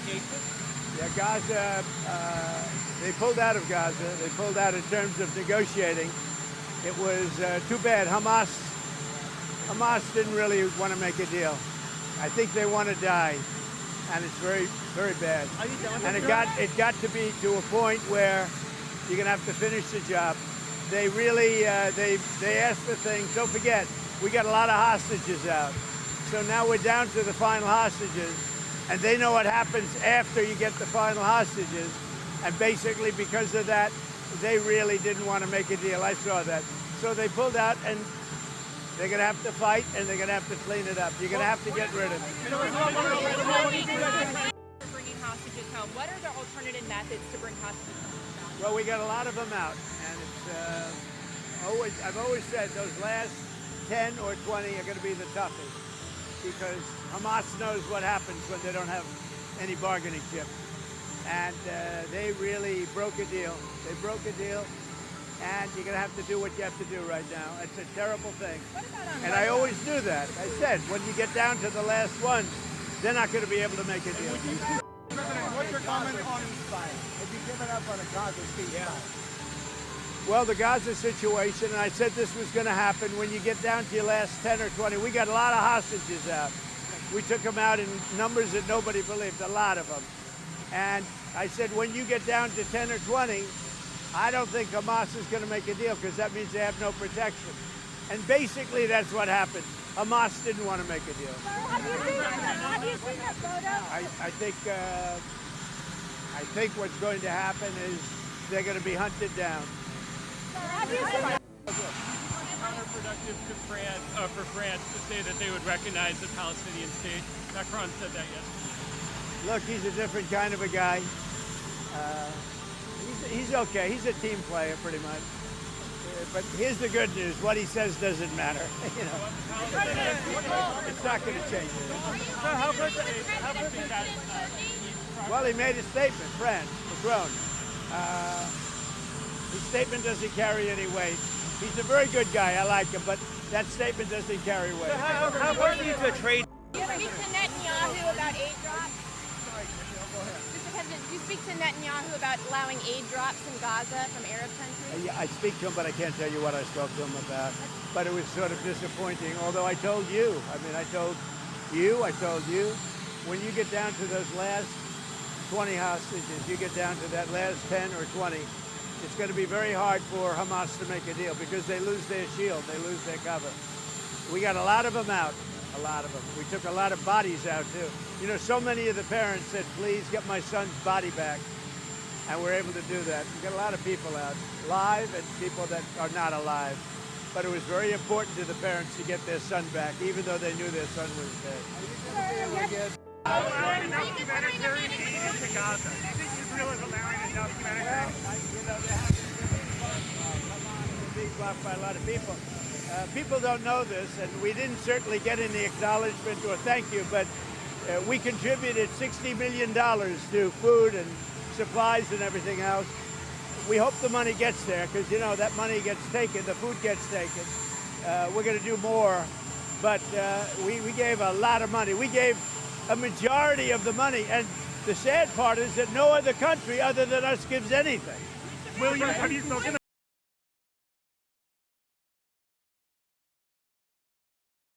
negotiations? Yeah, Gaza, they pulled out of Gaza. They pulled out in terms of negotiating. It was too bad. Hamas didn't really want to make a deal. I think they want to die, and it's very, very bad. Are you done? And it got to be to a point where you're going to have to finish the job. They really, they asked for things. Don't forget, we got a lot of hostages out. So now we're down to the final hostages, and they know what happens after you get the final hostages. And basically, because of that, they really didn't want to make a deal. I saw that. So they pulled out, and they're going to have to fight, and they're going to have to clean it up. You're going to have to get rid of it. Bringing hostages home. What are the alternative methods to bring hostages home? Well, we got a lot of them out, and it's I've always said those last 10 or 20 are going to be the toughest, because Hamas knows what happens when they don't have any bargaining chip. And they really broke a deal. They broke a deal, and you're going to have to do what you have to do right now. It's a terrible thing. And I always knew that. I said, when you get down to the last ones, they're not going to be able to make a deal. President, what's your comment on ceasefire? Have you given up on a Gaza ceasefire? Well, the Gaza situation, and I said this was going to happen when you get down to your last 10 or 20. We got a lot of hostages out. We took them out in numbers that nobody believed, a lot of them. And I said, when you get down to 10 or 20, I don't think Hamas is going to make a deal, because that means they have no protection. And basically, that's what happened. Hamas didn't want to make a deal. Have you seen that photo? I think what's going to happen is they're going to be hunted down. Counterproductive to for France to say that they would recognize the Palestinian state. Macron said that yesterday. Look, he's a different kind of a guy. He's okay. He's a team player, pretty much. But here's the good news: what he says doesn't matter. You know, it's not going to change. Well, he made a statement, France, Macron. His statement doesn't carry any weight. He's a very good guy. I like him, but that statement doesn't carry weight. So how far do you to trade? Do you speak to Netanyahu about aid drops? Mr. President, do you speak to Netanyahu about allowing aid drops in Gaza from Arab countries? Yeah, I speak to him, but I can't tell you what I spoke to him about. But it was sort of disappointing, although I told you. I mean, I told you, when you get down to those last 20 hostages, you get down to that last 10 or 20, it's going to be very hard for Hamas to make a deal, because they lose their shield, they lose their cover. We got a lot of them out, a lot of them. We took a lot of bodies out, too. You know, so many of the parents said, please get my son's body back. And we're able to do that. We got a lot of people out, live and people that are not alive. But it was very important to the parents to get their son back, even though they knew their son was dead. Allowing enough humanitarian aid into Gaza. Do you think Israel is allowing enough humanitarian aid? Being blocked by a lot of people. People don't know this, and we didn't certainly get any acknowledgement or thank you, but we contributed $60 million to food and supplies and everything else. We hope the money gets there, because, you know, that money gets taken, the food gets taken. We're going to do more, but we gave a lot of money. We gave a majority of the money, and the sad part is that no other country other than us gives anything. Have you spoken